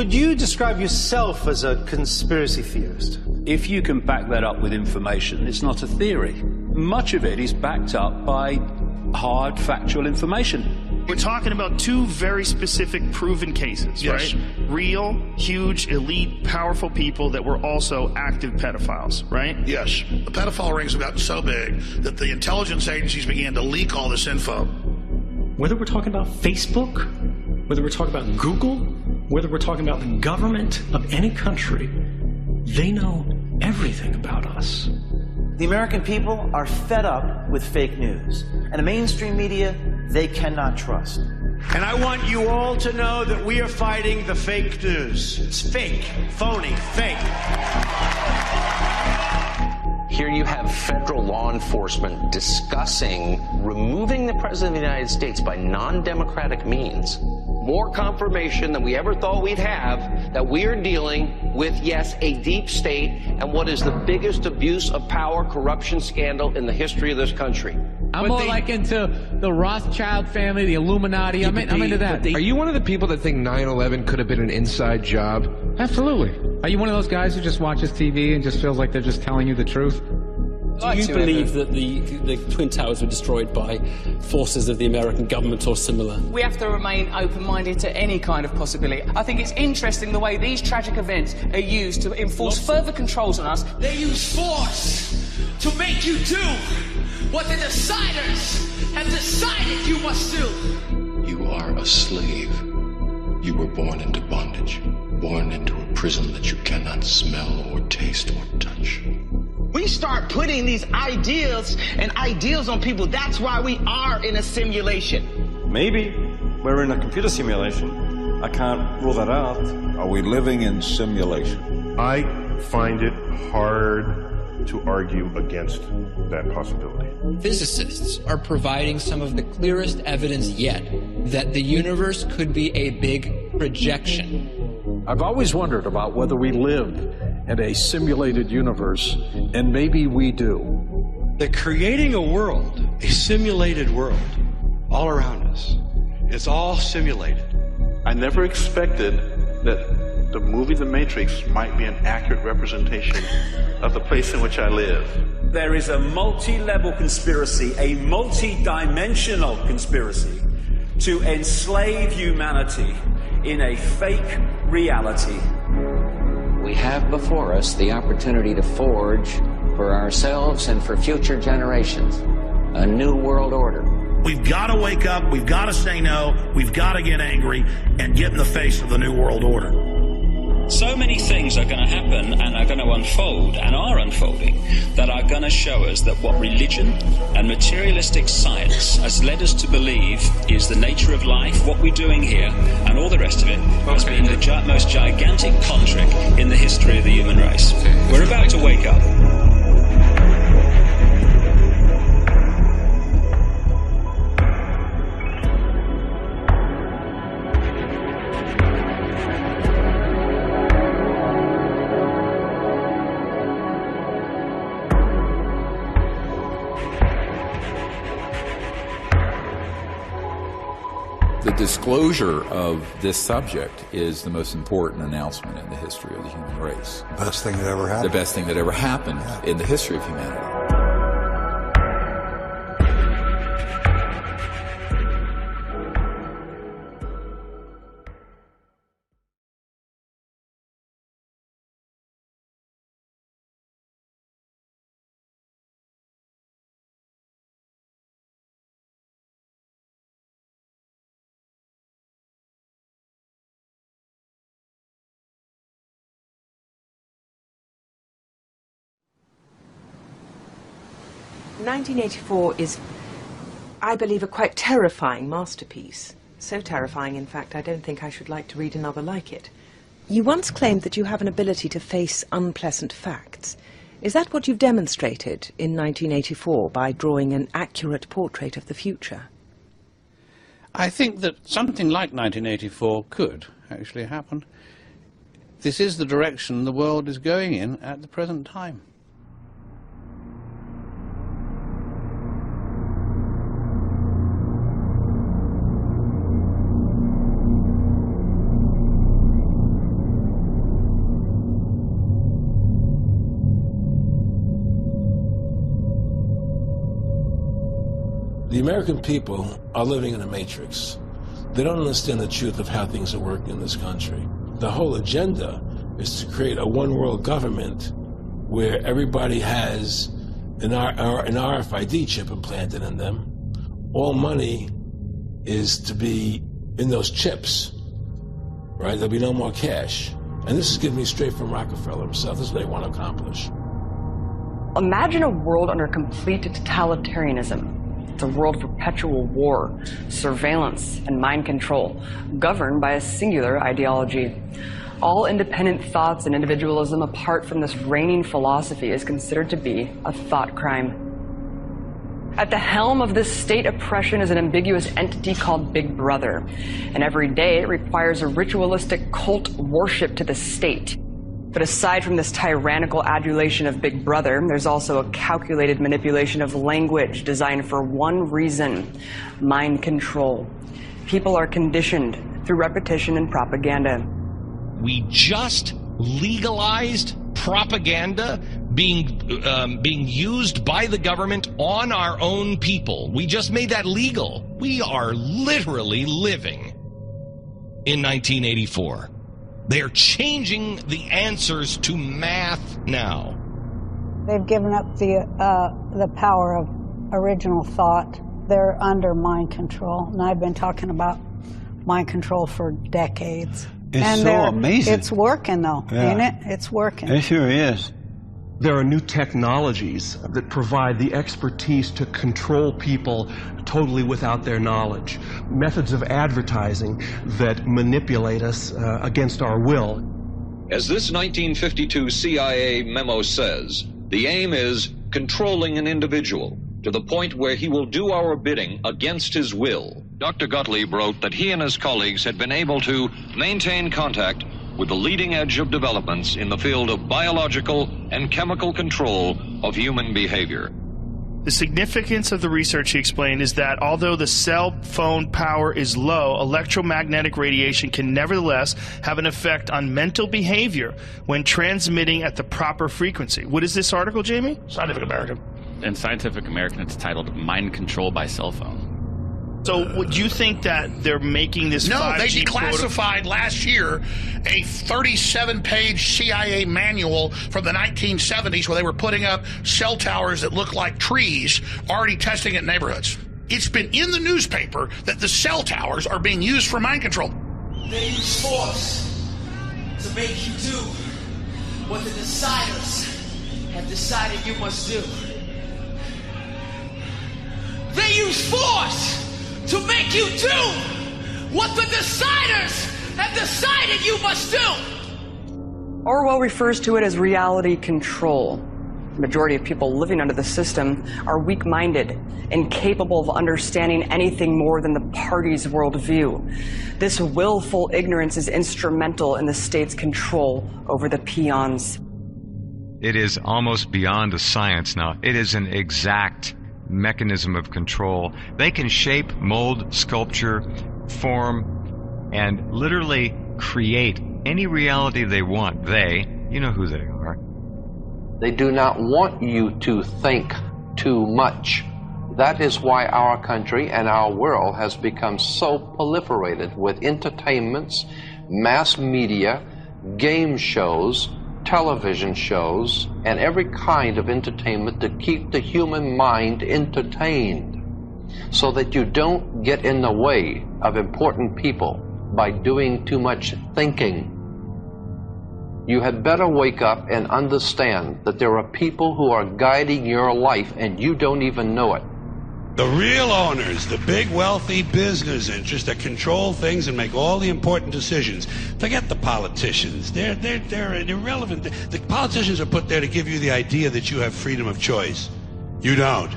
Would you describe yourself as a conspiracy theorist? If you can back that up with information, it's not a theory. Much of it is backed up by hard, factual information. We're talking about two very specific proven cases, Yes. right? Real, huge, elite, powerful people that were also active pedophiles, right? Yes. The pedophile rings have gotten so big that the intelligence agencies began to leak all this info. Whether we're talking about Facebook, whether we're talking about Google, whether we're talking about the government of any country, they know everything about us. The American people are fed up with fake news, and the mainstream media they cannot trust. And I want you all to know that we are fighting the fake news. It's fake, phony, fake. Here you have federal law enforcement discussing removing the President of the United States by non-democratic means. More confirmation than we ever thought we'd have that we are dealing with, yes, a deep state and what is the biggest abuse of power, corruption scandal in the history of this country. I'm more like into the Rothschild family, the Illuminati. I'm into that. Are you one of the people that think 9/11 could have been an inside job? Absolutely. Are you one of those guys who just watches TV and just feels like they're just telling you the truth? Do you believe that the Twin Towers were destroyed by forces of the American government or similar? We have to remain open-minded to any kind of possibility. I think it's interesting the way these tragic events are used to enforce further controls on us. They use force to make you do what the deciders have decided you must do. You are a slave. You were born into bondage, born into a prison that you cannot smell or taste or touch. We start putting these ideas and ideals on people. That's why we are in a simulation. Maybe we're in a computer simulation. I can't rule that out. Are we living in simulation? I find it hard to argue against that possibility. Physicists are providing some of the clearest evidence yet that the universe could be a big projection. I've always wondered about whether we live in a simulated universe, and maybe we do. They're creating a world, a simulated world, all around us. It's all simulated. I never expected that the movie The Matrix might be an accurate representation of the place in which I live. There is a multi-level conspiracy, a multi-dimensional conspiracy to enslave humanity in a fake reality. We have before us the opportunity to forge for ourselves and for future generations a new world order. We've got to wake up, we've got to say no, we've got to get angry and get in the face of the new world order. So many things are going to happen and are going to unfold and are unfolding that are going to show us that what religion and materialistic science has led us to believe is the nature of life, what we're doing here, and all the rest of it has been the most gigantic con trick in the history of the human race. We're about to wake up. The disclosure of this subject is the most important announcement in the history of the human race. The best thing that ever happened. The best thing that ever happened in the history of humanity. "1984 is, I believe, a quite terrifying masterpiece. So terrifying, in fact, I don't think I should like to read another like it. You once claimed that you have an ability to face unpleasant facts. Is that what you've demonstrated in 1984 by drawing an accurate portrait of the future?" I think that something like 1984 could actually happen. This is the direction the world is going in at the present time. The American people are living in a matrix. They don't understand the truth of how things are working in this country. The whole agenda is to create a one-world government where everybody has an RFID chip implanted in them. All money is to be in those chips, right? There'll be no more cash. And this is giving me straight from Rockefeller himself. This is what they want to accomplish. Imagine a world under complete totalitarianism. It's a world of perpetual war, surveillance, and mind control, governed by a singular ideology. All independent thoughts and individualism apart from this reigning philosophy is considered to be a thought crime. At the helm of this state oppression is an ambiguous entity called Big Brother, and every day it requires a ritualistic cult worship to the state. But aside from this tyrannical adulation of Big Brother, there's also a calculated manipulation of language designed for one reason: mind control. People are conditioned through repetition and propaganda. We just legalized propaganda being used by the government on our own people. We just made that legal. We are literally living in 1984. They're changing the answers to math now. They've given up the power of original thought. They're under mind control, and I've been talking about mind control for decades. It's so amazing. It's working, though, ain't it? It's working. It sure is. There are new technologies that provide the expertise to control people totally without their knowledge. Methods of advertising that manipulate us against our will. As this 1952 CIA memo says, the aim is controlling an individual to the point where he will do our bidding against his will. Dr. Gottlieb wrote that he and his colleagues had been able to maintain contact with the leading edge of developments in the field of biological and chemical control of human behavior. The significance of the research, he explained, is that although the cell phone power is low, electromagnetic radiation can nevertheless have an effect on mental behavior when transmitting at the proper frequency. What is this article, Jamie? Scientific American. In Scientific American, it's titled Mind Control by Cell Phone. So would you think that they're making this No, 5G they declassified last year a 37-page CIA manual from the 1970s where they were putting up cell towers that look like trees, already testing it in neighborhoods. It's been in the newspaper that the cell towers are being used for mind control. They use force to make you do what the deciders have decided you must do. They use force to make you do what the deciders have decided you must do. Orwell refers to it as reality control. The majority of people living under the system are weak-minded, incapable of understanding anything more than the party's worldview. This willful ignorance is instrumental in the state's control over the peons. It is almost beyond a science now. It is an exact mechanism of control. They can shape, mold, sculpture, form, and literally create any reality they want. They, you know who they are. They do not want you to think too much. That is why our country and our world has become so proliferated with entertainments, mass media, game shows, television shows, and every kind of entertainment to keep the human mind entertained so that you don't get in the way of important people by doing too much thinking. You had better wake up and understand that there are people who are guiding your life and you don't even know it. The real owners, the big wealthy business interests that control things and make all the important decisions. Forget the politicians. They're irrelevant. The politicians are put there to give you the idea that you have freedom of choice. You don't.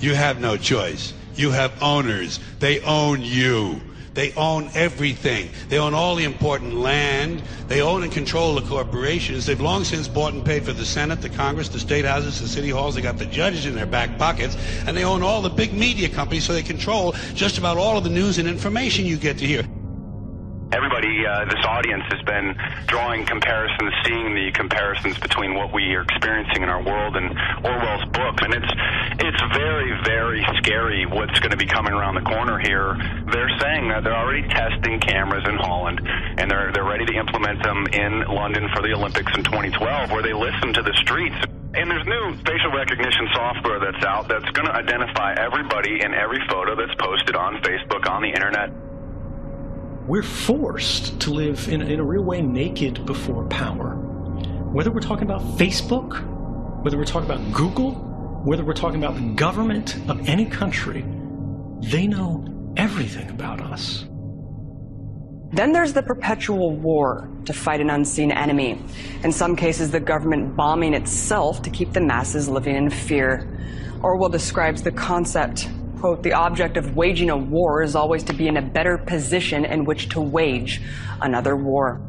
You have no choice. You have owners. They own you. They own everything. They own all the important land. They own and control the corporations. They've long since bought and paid for the Senate, the Congress, the state houses, the city halls. They got the judges in their back pockets. And they own all the big media companies, so they control just about all of the news and information you get to hear. Everybody, this audience has been drawing comparisons, seeing the comparisons between what we are experiencing in our world and Orwell's book, and it's very, very scary what's going to be coming around the corner here. They're saying that they're already testing cameras in Holland, and they're ready to implement them in London for the Olympics in 2012, where they listen to the streets. And there's new facial recognition software that's out that's going to identify everybody in every photo that's posted on Facebook, on the internet. We're forced to live in a real way naked before power. Whether we're talking about Facebook, whether we're talking about Google, whether we're talking about the government of any country, they know everything about us. Then there's the perpetual war to fight an unseen enemy. In some cases, the government bombing itself to keep the masses living in fear. Orwell describes the concept, quote, "The object of waging a war is always to be in a better position in which to wage another war."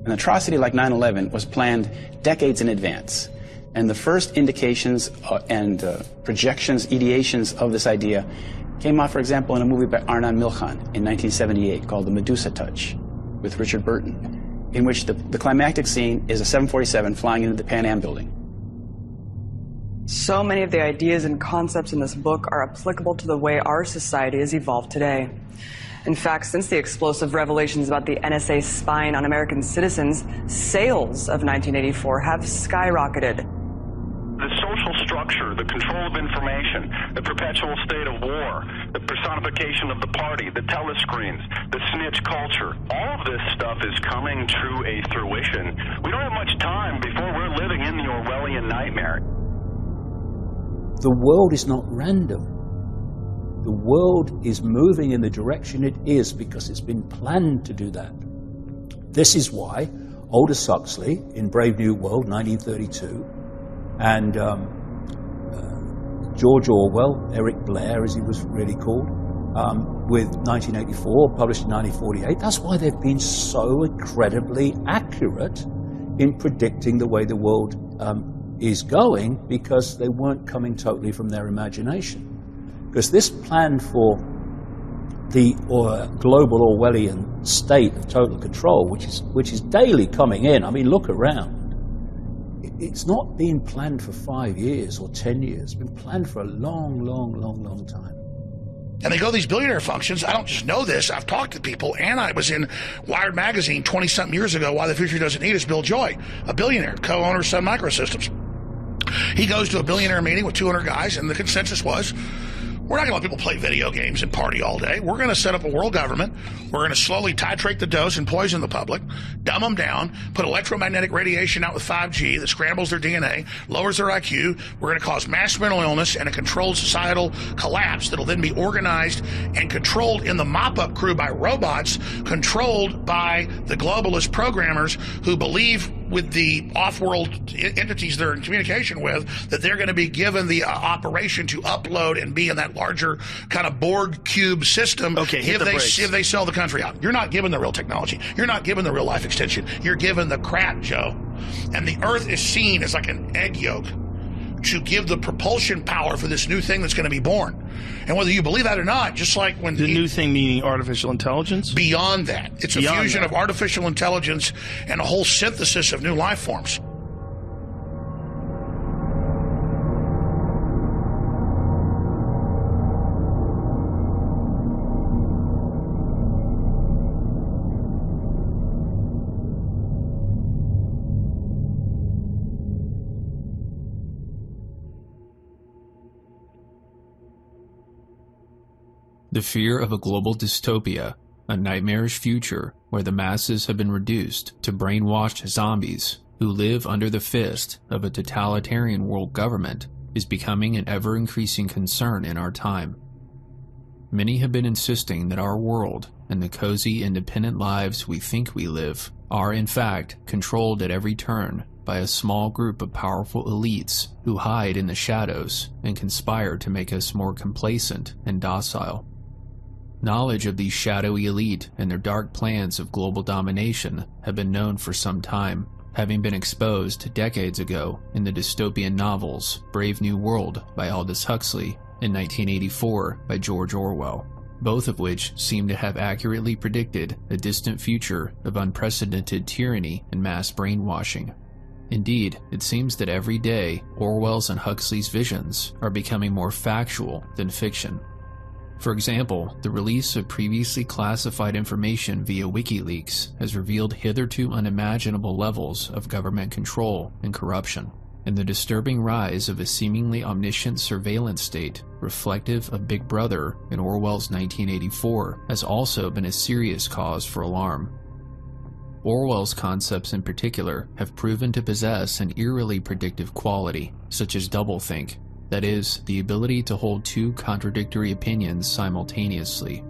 An atrocity like 9/11 was planned decades in advance. And the first indications and projections, ideations of this idea came out, for example, in a movie by Arnon Milchan in 1978 called The Medusa Touch with Richard Burton, in which the climactic scene is a 747 flying into the Pan Am building. So many of the ideas and concepts in this book are applicable to the way our society has evolved today. In fact, since the explosive revelations about the NSA spying on American citizens, sales of 1984 have skyrocketed. The social structure, the control of information, the perpetual state of war, the personification of the party, the telescreens, the snitch culture, all of this stuff is coming to a fruition. We don't have much time before we're living in the Orwellian nightmare. The world is not random. The world is moving in the direction it is because it's been planned to do that. This is why Aldous Huxley in Brave New World, 1932, and George Orwell, Eric Blair as he was really called, with 1984, published in 1948, that's why they've been so incredibly accurate in predicting the way the world is going, because they weren't coming totally from their imagination. Because this plan for the global Orwellian state of total control, which is daily coming in, I mean, look around. It's not been planned for 5 years or 10 years. It's been planned for a long, long, long, long time. And they go to these billionaire functions. I don't just know this. I've talked to people, and I was in Wired magazine 20-something years ago, Why the Future Doesn't Need Us. Bill Joy, a billionaire, co-owner of Sun Microsystems. He goes to a billionaire meeting with 200 guys, and the consensus was, we're not going to let people play video games and party all day. We're going to set up a world government. We're going to slowly titrate the dose and poison the public, dumb them down, put electromagnetic radiation out with 5G that scrambles their DNA, lowers their IQ. We're going to cause mass mental illness and a controlled societal collapse that'll then be organized and controlled in the mop-up crew by robots, controlled by the globalist programmers who believe with the off-world entities they're in communication with, that they're going to be given the operation to upload and be in that larger kind of Borg cube system if they sell the country out. You're not given the real technology. You're not given the real life extension. You're given the crap, Joe. And the Earth is seen as like an egg yolk to give the propulsion power for this new thing that's going to be born. And whether you believe that or not, just like when the new thing meaning artificial intelligence? Beyond that. It's a fusion of artificial intelligence and a whole synthesis of new life forms. The fear of a global dystopia, a nightmarish future where the masses have been reduced to brainwashed zombies who live under the fist of a totalitarian world government, is becoming an ever-increasing concern in our time. Many have been insisting that our world and the cozy, independent lives we think we live are, in fact, controlled at every turn by a small group of powerful elites who hide in the shadows and conspire to make us more complacent and docile. Knowledge of these shadowy elite and their dark plans of global domination have been known for some time, having been exposed decades ago in the dystopian novels Brave New World by Aldous Huxley and 1984 by George Orwell. both of which seem to have accurately predicted a distant future of unprecedented tyranny and mass brainwashing. Indeed, it seems that every day, Orwell's and Huxley's visions are becoming more factual than fiction. For example, the release of previously classified information via WikiLeaks has revealed hitherto unimaginable levels of government control and corruption, and the disturbing rise of a seemingly omniscient surveillance state reflective of Big Brother in Orwell's 1984 has also been a serious cause for alarm. Orwell's concepts in particular have proven to possess an eerily predictive quality, such as doublethink, that is, the ability to hold two contradictory opinions simultaneously.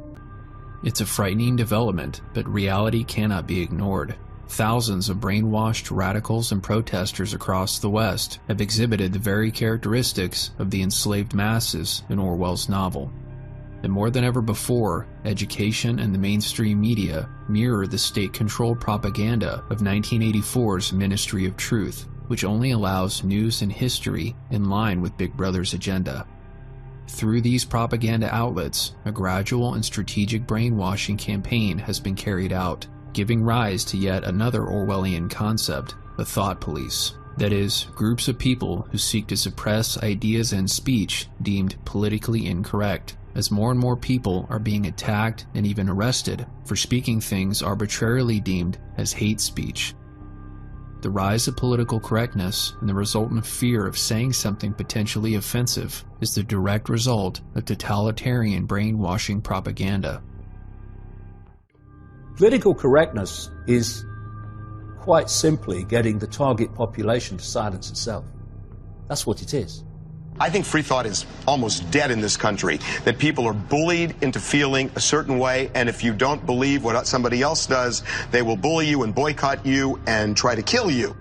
It's a frightening development, but reality cannot be ignored. Thousands of brainwashed radicals and protesters across the West have exhibited the very characteristics of the enslaved masses in Orwell's novel. And more than ever before, education and the mainstream media mirror the state-controlled propaganda of 1984's Ministry of Truth, which only allows news and history in line with Big Brother's agenda. Through these propaganda outlets, a gradual and strategic brainwashing campaign has been carried out, giving rise to yet another Orwellian concept, the thought police. That is, groups of people who seek to suppress ideas and speech deemed politically incorrect, as more and more people are being attacked and even arrested for speaking things arbitrarily deemed as hate speech. The rise of political correctness and the resultant fear of saying something potentially offensive is the direct result of totalitarian brainwashing propaganda. Political correctness is quite simply getting the target population to silence itself. That's what it is. I think free thought is almost dead in this country, that people are bullied into feeling a certain way, and if you don't believe what somebody else does, they will bully you and boycott you and try to kill you.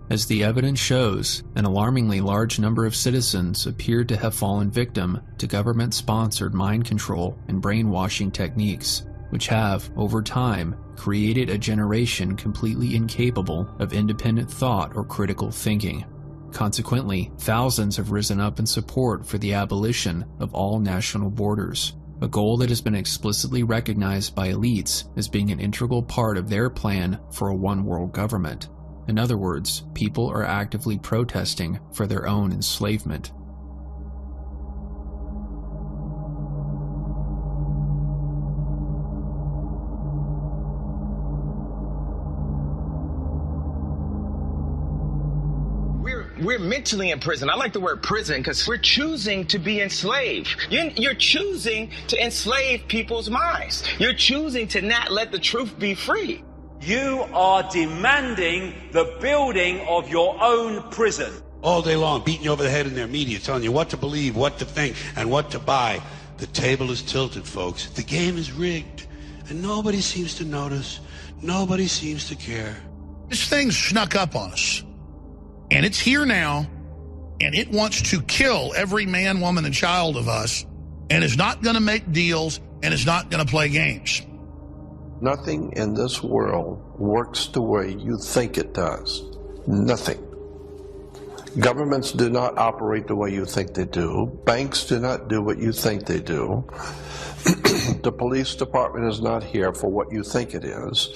As the evidence shows, an alarmingly large number of citizens appeared to have fallen victim to government-sponsored mind control and brainwashing techniques, which have, over time, created a generation completely incapable of independent thought or critical thinking. Consequently, thousands have risen up in support for the abolition of all national borders, a goal that has been explicitly recognized by elites as being an integral part of their plan for a one-world government. In other words, people are actively protesting for their own enslavement. We're mentally in prison. I like the word prison because we're choosing to be enslaved. You're choosing to enslave people's minds. You're choosing to not let the truth be free. You are demanding the building of your own prison. All day long, beating you over the head in their media, telling you what to believe, what to think, and what to buy. The table is tilted, folks. The game is rigged. And nobody seems to notice. Nobody seems to care. This thing snuck up on us. And it's here now, and it wants to kill every man, woman, and child of us, and is not going to make deals, and is not going to play games. Nothing in this world works the way you think it does. Nothing. Governments do not operate the way you think they do. Banks do not do what you think they do. The police department is not here for what you think it is.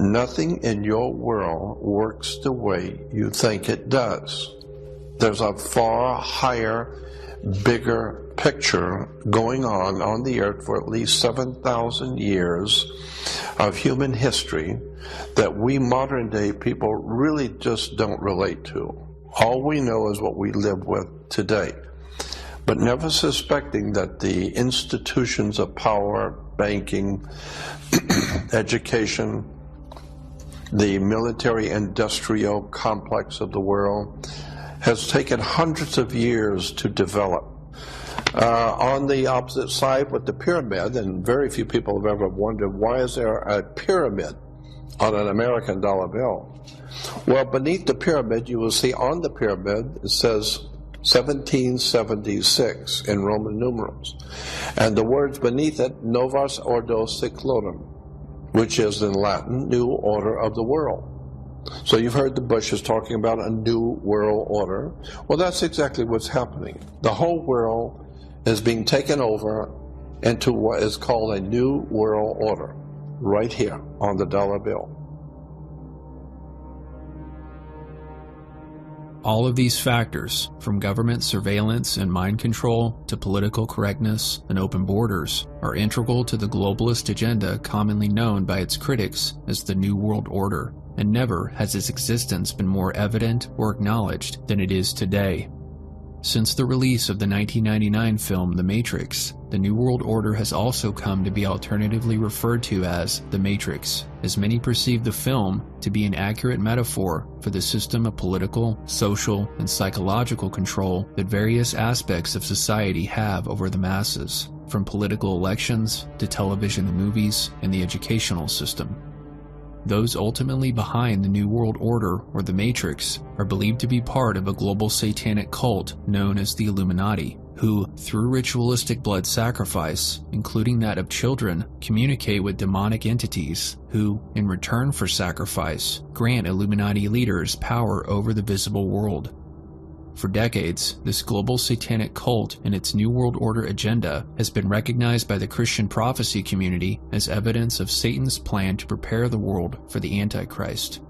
Nothing in your world works the way you think it does. There's a far higher, bigger picture going on the earth for at least 7,000 years of human history that we modern day people really just don't relate to. All we know is what we live with today. But never suspecting that the institutions of power, banking, education, the military-industrial complex of the world has taken hundreds of years to develop. On the opposite side with the pyramid, and very few people have ever wondered, why is there a pyramid on an American dollar bill? Well, beneath the pyramid, you will see on the pyramid, it says 1776 in Roman numerals. And the words beneath it, Novus Ordo Seclorum, which is in Latin, New Order of the World. So you've heard the Bushes talking about a new world order. Well, that's exactly what's happening. The whole world is being taken over into what is called a new world order, right here on the dollar bill. All of these factors, from government surveillance and mind control to political correctness and open borders, are integral to the globalist agenda commonly known by its critics as the New World Order, and never has its existence been more evident or acknowledged than it is today. Since the release of the 1999 film The Matrix, the New World Order has also come to be alternatively referred to as The Matrix, as many perceive the film to be an accurate metaphor for the system of political, social, and psychological control that various aspects of society have over the masses, from political elections to television and movies and the educational system. Those ultimately behind the New World Order, or the Matrix, are believed to be part of a global satanic cult known as the Illuminati, who, through ritualistic blood sacrifice, including that of children, communicate with demonic entities who, in return for sacrifice, grant Illuminati leaders power over the visible world. For decades, this global satanic cult and its New World Order agenda has been recognized by the Christian prophecy community as evidence of Satan's plan to prepare the world for the Antichrist.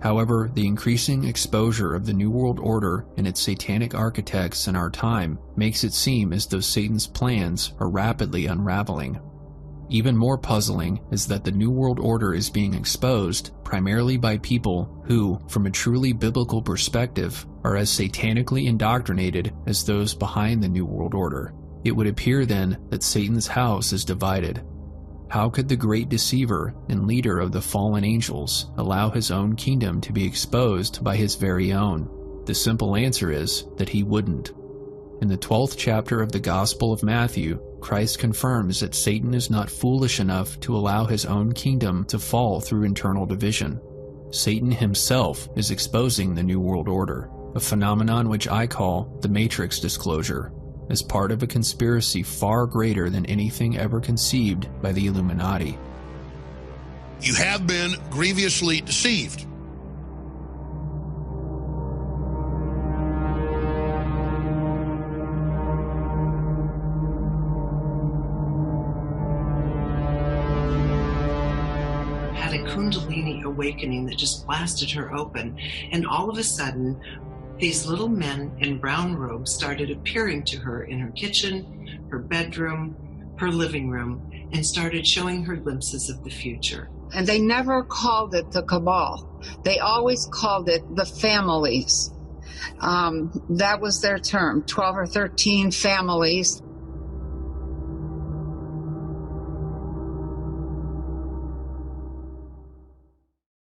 However, the increasing exposure of the New World Order and its satanic architects in our time makes it seem as though Satan's plans are rapidly unraveling. Even more puzzling is that the New World Order is being exposed primarily by people who, from a truly biblical perspective, are as satanically indoctrinated as those behind the New World Order. It would appear then that Satan's house is divided. How could the great deceiver and leader of the fallen angels allow his own kingdom to be exposed by his very own? The simple answer is that he wouldn't. In the 12th chapter of the Gospel of Matthew, Christ confirms that Satan is not foolish enough to allow his own kingdom to fall through internal division. Satan himself is exposing the New World Order, a phenomenon which I call the Matrix disclosure, as part of a conspiracy far greater than anything ever conceived by the Illuminati. You have been grievously deceived. Had a Kundalini awakening that just blasted her open, and all of a sudden these little men in brown robes started appearing to her in her kitchen, her bedroom, her living room, and started showing her glimpses of the future. And they never called it the cabal. They always called it the families. That was their term, 12 or 13 families.